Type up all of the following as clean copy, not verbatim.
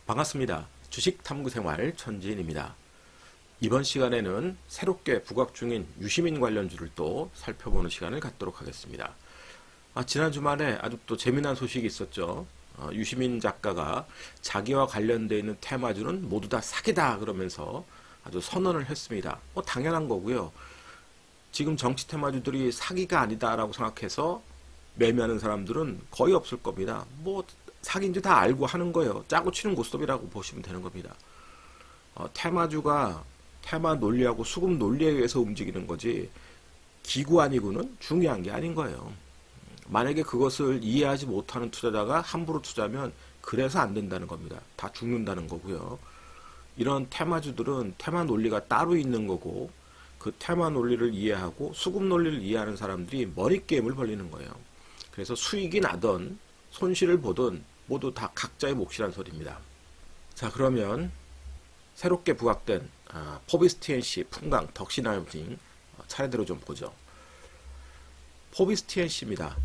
반갑습니다. 주식탐구생활 천지인입니다. 이번 시간에는 새롭게 부각 중인 유시민 관련주를 또 살펴보는 시간을 갖도록 하겠습니다. 지난 주말에 아주 또 재미난 소식이 있었죠. 유시민 작가가 자기와 관련되어 있는 테마주는 모두 다 사기다 그러면서 아주 선언을 했습니다. 당연한 거고요. 지금 정치 테마주들이 사기가 아니다라고 생각해서 매매하는 사람들은 거의 없을 겁니다. 사기인지 다 알고 하는 거예요. 짜고 치는 고스톱이라고 보시면 되는 겁니다. 테마주가 테마 논리하고 수급 논리에 의해서 움직이는 거지 기구 아니고는 중요한 게 아닌 거예요. 만약에 그것을 이해하지 못하는 투자자가 함부로 투자하면 그래서 안 된다는 겁니다. 다 죽는다는 거고요. 이런 테마주들은 테마 논리가 따로 있는 거고 그 테마 논리를 이해하고 수급 논리를 이해하는 사람들이 머리게임을 벌리는 거예요. 그래서 수익이 나든 손실을 보든 모두 다 각자의 몫이란 소리입니다. 자, 그러면 새롭게 부각된 포비스 TNC, 풍강, 덕신하우징 차례대로 좀 보죠. 포비스 TNC입니다.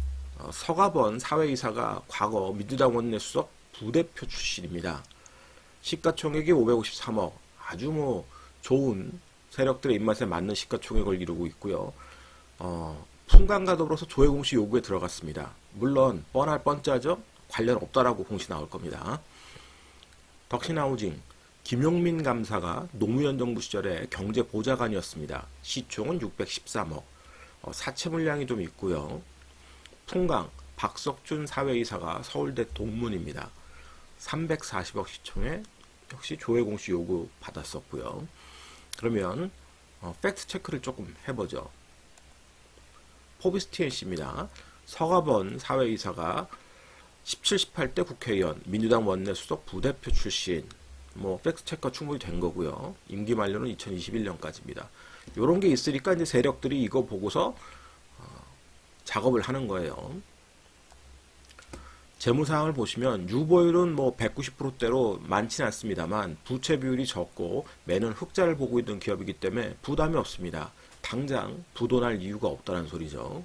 서가번 사회이사가 과거 민주당 원내수석 부대표 출신입니다. 시가총액이 553억, 아주 좋은 세력들의 입맛에 맞는 시가총액을 이루고 있고요. 풍강과 더불어서 조회 공시 요구에 들어갔습니다. 물론 뻔할 뻔짜죠. 관련 없다라고 공시 나올 겁니다. 덕신하우징, 김용민 감사가 노무현 정부 시절에 경제보좌관이었습니다. 시총은 613억, 사채 물량이 좀 있고요. 풍강, 박석준 사회이사가 서울대 동문입니다. 340억 시총에 역시 조회 공시 요구 받았었고요. 그러면 팩트 체크를 조금 해보죠. 포비스 TNC입니다. 서가번 사회이사가 17, 18대 국회의원, 민주당 원내수석 부대표 출신, 팩트 체크가 충분히 된 거고요. 임기 만료는 2021년까지입니다. 요런 게 있으니까 이제 세력들이 이거 보고서 작업을 하는 거예요. 재무사항을 보시면 유보율은 190%대로 많지는 않습니다만 부채 비율이 적고 매년 흑자를 보고 있는 기업이기 때문에 부담이 없습니다. 당장 부도날 이유가 없다는 소리죠.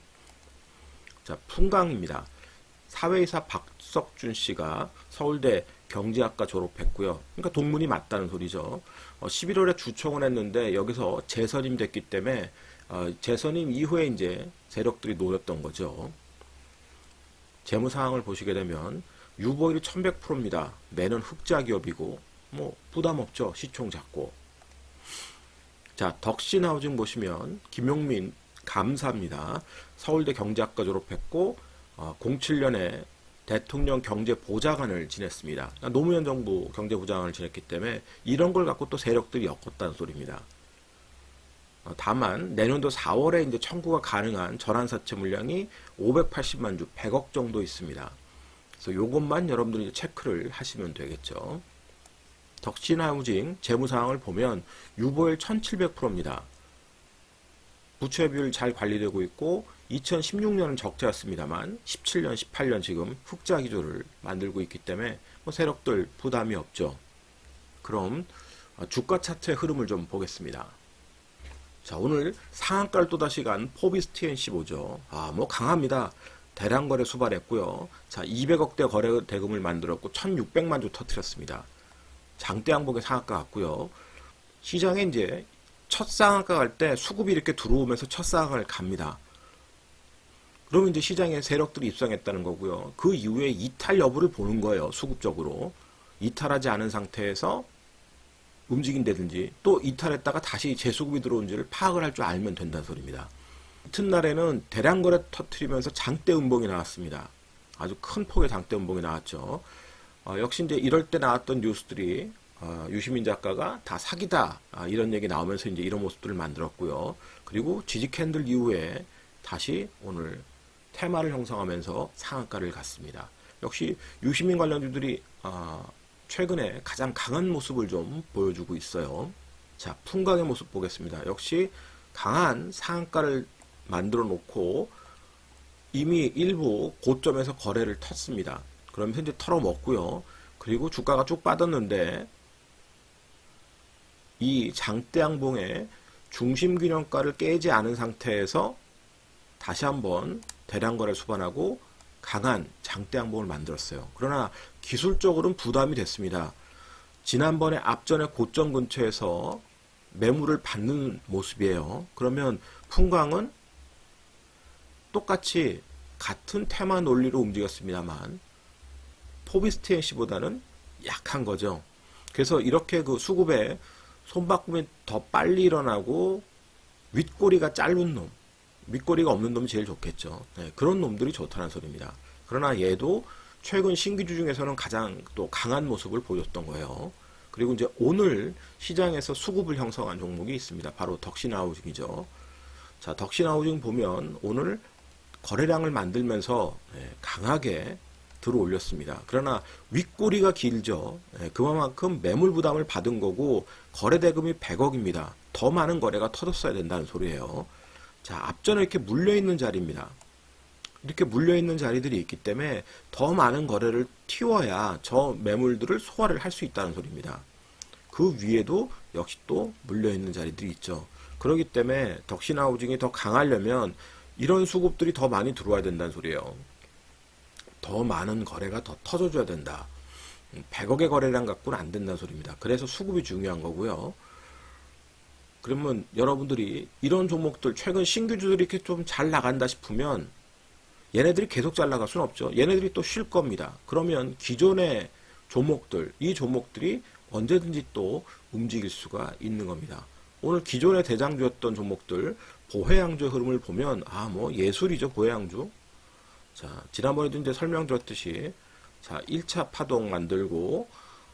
자, 풍강입니다. 사회이사 박석준 씨가 서울대 경제학과 졸업했고요. 그러니까 동문이 맞다는 소리죠. 11월에 주총을 했는데 여기서 재선임 됐기 때문에 재선임 이후에 이제 세력들이 노렸던 거죠. 재무사항을 보시게 되면 유보율이 1100%입니다. 매년 흑자 기업이고 부담 없죠. 시총 작고. 자, 덕신하우징 보시면 김용민 감사입니다. 서울대 경제학과 졸업했고 07년에 대통령 경제보좌관을 지냈습니다. 노무현 정부 경제보좌관을 지냈기 때문에 이런 걸 갖고 또 세력들이 엮었다는 소리입니다. 다만 내년도 4월에 이제 청구가 가능한 전환사채 물량이 580만 주, 100억 정도 있습니다. 그래서 요것만 여러분들이 체크를 하시면 되겠죠. 덕신하우징 재무사항을 보면 유보율 1700%입니다. 부채 비율 잘 관리되고 있고 2016년은 적자였습니다만 17년, 18년 지금 흑자 기조를 만들고 있기 때문에 세력들 부담이 없죠. 그럼 주가 차트의 흐름을 좀 보겠습니다. 자, 오늘 상한가를 또다시 간 포비스 TNC 보죠. 강합니다. 대량 거래 수발했고요. 자, 200억대 거래 대금을 만들었고 1600만 주 터뜨렸습니다. 장대 항복의 상한가 같고요. 시장에 이제 첫 상한가 갈 때 수급이 이렇게 들어오면서 첫 상한가를 갑니다. 그러면 이제 시장에 세력들이 입성했다는 거고요. 그 이후에 이탈 여부를 보는 거예요. 수급적으로. 이탈하지 않은 상태에서 움직인다든지 또 이탈했다가 다시 재수급이 들어온지를 파악을 할 줄 알면 된다는 소리입니다. 이튿날에는 대량 거래 터트리면서 장대 음봉이 나왔습니다. 아주 큰 폭의 장대 음봉이 나왔죠. 역시 이제 이럴 때 나왔던 뉴스들이 유시민 작가가 다 사기다 이런 얘기 나오면서 이제 이런 모습들을 만들었고요. 그리고 지지 캔들 이후에 다시 오늘 테마를 형성하면서 상한가를 갔습니다. 역시 유시민 관련주들이 최근에 가장 강한 모습을 좀 보여주고 있어요. 자, 풍강의 모습 보겠습니다. 역시 강한 상한가를 만들어 놓고 이미 일부 고점에서 거래를 텄습니다. 그러면서 이제 털어먹고요. 그리고 주가가 쭉 빠졌는데 이 장대양봉의 중심균형가를 깨지 않은 상태에서 다시 한번 대량거래 수반하고 강한 장대 양봉을 만들었어요. 그러나 기술적으로는 부담이 됐습니다. 지난번에 앞전에 고점 근처에서 매물을 받는 모습이에요. 그러면 풍광은 똑같이 같은 테마 논리로 움직였습니다만 포비스티엔시보다는 약한 거죠. 그래서 이렇게 그 수급에 손바꿈이 더 빨리 일어나고 윗꼬리가 짧은 놈, 윗꼬리가 없는 놈이 제일 좋겠죠. 네, 그런 놈들이 좋다는 소리입니다. 그러나 얘도 최근 신기주 중에서는 가장 또 강한 모습을 보였던 거예요. 그리고 이제 오늘 시장에서 수급을 형성한 종목이 있습니다. 바로 덕신하우징이죠. 자, 덕신하우징 보면 오늘 거래량을 만들면서 강하게 들어 올렸습니다. 그러나 윗꼬리가 길죠. 그만큼 매물 부담을 받은 거고 거래 대금이 100억입니다. 더 많은 거래가 터졌어야 된다는 소리예요. 자, 앞전에 이렇게 물려있는 자리입니다. 이렇게 물려있는 자리들이 있기 때문에 더 많은 거래를 튀워야 저 매물들을 소화를 할 수 있다는 소리입니다. 그 위에도 역시 또 물려있는 자리들이 있죠. 그렇기 때문에 덕신하우징이 더 강하려면 이런 수급들이 더 많이 들어와야 된다는 소리예요. 더 많은 거래가 더 터져줘야 된다. 100억의 거래량 갖고는 안 된다는 소리입니다. 그래서 수급이 중요한 거고요. 그러면 여러분들이 이런 종목들, 최근 신규주들이 이렇게 좀 잘 나간다 싶으면 얘네들이 계속 잘 나갈 수는 없죠. 얘네들이 또 쉴 겁니다. 그러면 기존의 종목들, 이 종목들이 언제든지 또 움직일 수가 있는 겁니다. 오늘 기존의 대장주였던 종목들, 보해양주의 흐름을 보면, 뭐 예술이죠, 보해양주. 자, 지난번에도 이제 설명드렸듯이, 자, 1차 파동 만들고,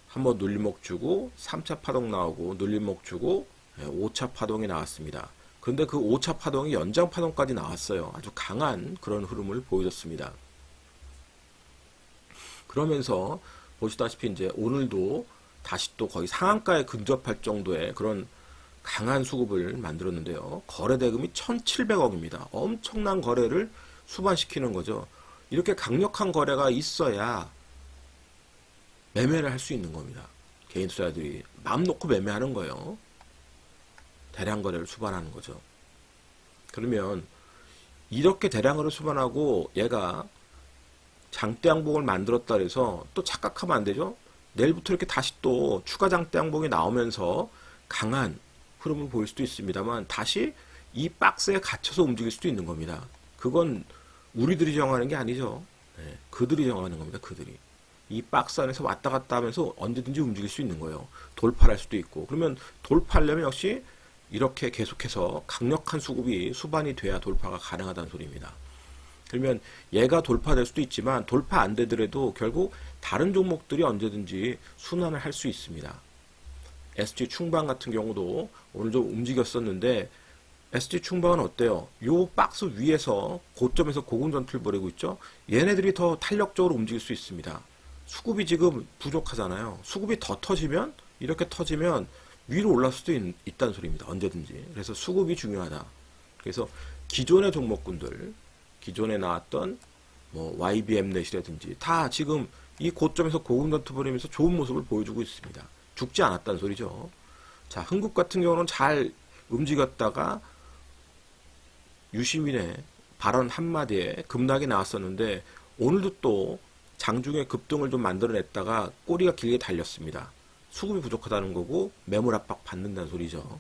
한번 눌림목 주고, 3차 파동 나오고, 눌림목 주고, 5차 파동이 나왔습니다. 근데 그 5차 파동이 연장 파동까지 나왔어요. 아주 강한 그런 흐름을 보여줬습니다. 그러면서 보시다시피 이제 오늘도 다시 또 거의 상한가에 근접할 정도의 그런 강한 수급을 만들었는데요. 거래 대금이 1,700억입니다. 엄청난 거래를 수반시키는 거죠. 이렇게 강력한 거래가 있어야 매매를 할 수 있는 겁니다. 개인 투자자들이 마음 놓고 매매하는 거예요. 대량 거래를 수반하는 거죠. 그러면 이렇게 대량으로 수반하고 얘가 장대 양봉을 만들었다 해서 또 착각하면 안 되죠. 내일부터 이렇게 다시 또 추가 장대 양봉이 나오면서 강한 흐름을 보일 수도 있습니다만 다시 이 박스에 갇혀서 움직일 수도 있는 겁니다. 그건 우리들이 정하는 게 아니죠. 그들이 정하는 겁니다. 그들이. 이 박스 안에서 왔다 갔다 하면서 언제든지 움직일 수 있는 거예요. 돌파할 수도 있고. 그러면 돌파하려면 역시 이렇게 계속해서 강력한 수급이 수반이 돼야 돌파가 가능하다는 소리입니다. 그러면 얘가 돌파될 수도 있지만 돌파 안 되더라도 결국 다른 종목들이 언제든지 순환을 할 수 있습니다. SG 충방 같은 경우도 오늘 좀 움직였었는데 SG 충방은 어때요? 요 박스 위에서 고점에서 고군 전투를 벌이고 있죠? 얘네들이 더 탄력적으로 움직일 수 있습니다. 수급이 지금 부족하잖아요. 수급이 더 터지면 이렇게 터지면 위로 올라올 수도 있다는 소리입니다. 언제든지. 그래서 수급이 중요하다. 그래서 기존의 종목군들, 기존에 나왔던 뭐 YBM넷이라든지 다 지금 이 고점에서 고금 전투 벌이면서 좋은 모습을 보여주고 있습니다. 죽지 않았다는 소리죠. 자, 흥국 같은 경우는 잘 움직였다가 유시민의 발언 한마디에 급락이 나왔었는데 오늘도 또 장중에 급등을 좀 만들어냈다가 꼬리가 길게 달렸습니다. 수급이 부족하다는 거고 매물 압박 받는다는 소리죠.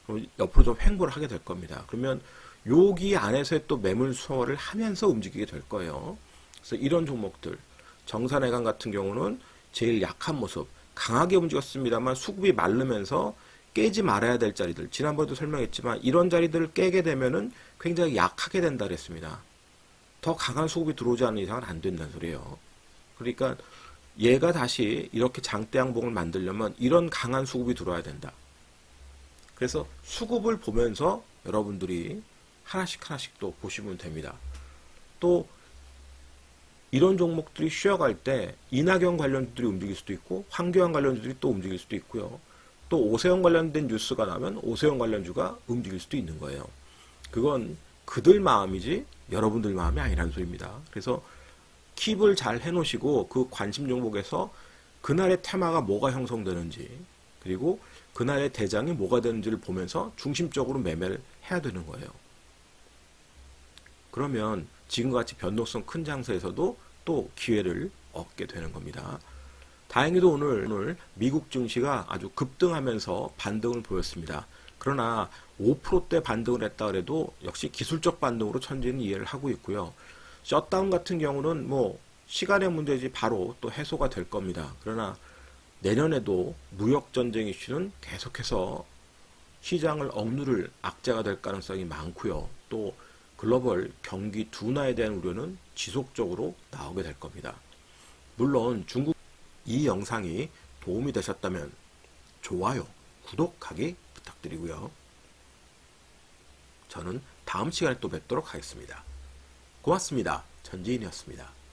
그럼 옆으로 좀 횡보를 하게 될 겁니다. 그러면 여기 안에서의 또 매물 소화를 하면서 움직이게 될 거예요. 그래서 이런 종목들, 정산해강 같은 경우는 제일 약한 모습, 강하게 움직였습니다만 수급이 마르면서 깨지 말아야 될 자리들, 지난번에도 설명했지만 이런 자리들을 깨게 되면은 굉장히 약하게 된다 그랬습니다. 더 강한 수급이 들어오지 않는 이상은 안 된다는 소리예요. 그러니까 얘가 다시 이렇게 장대 양봉을 만들려면 이런 강한 수급이 들어와야 된다. 그래서 수급을 보면서 여러분들이 하나씩 하나씩 또 보시면 됩니다. 또 이런 종목들이 쉬어갈 때 이낙연 관련주들이 움직일 수도 있고 황교안 관련주들이 또 움직일 수도 있고요. 또 오세훈 관련된 뉴스가 나면 오세훈 관련주가 움직일 수도 있는 거예요. 그건 그들 마음이지 여러분들 마음이 아니라는 소리입니다. 그래서 킵을 잘 해놓으시고 그 관심 종목에서 그날의 테마가 뭐가 형성되는지 그리고 그날의 대장이 뭐가 되는지를 보면서 중심적으로 매매를 해야 되는 거예요. 그러면 지금같이 변동성 큰 장세에서도 또 기회를 얻게 되는 겁니다. 다행히도 오늘 미국 증시가 아주 급등하면서 반등을 보였습니다. 그러나 5%대 반등을 했다 그래도 역시 기술적 반등으로 천지는 이해를 하고 있고요. 셧다운 같은 경우는 뭐 시간의 문제지 바로 또 해소가 될 겁니다. 그러나 내년에도 무역전쟁 이슈는 계속해서 시장을 억누를 악재가 될 가능성이 많고요. 또 글로벌 경기 둔화에 대한 우려는 지속적으로 나오게 될 겁니다. 물론 이 영상이 도움이 되셨다면 좋아요, 구독하기 부탁드리고요. 저는 다음 시간에 또 뵙도록 하겠습니다. 고맙습니다. 전지인이었습니다.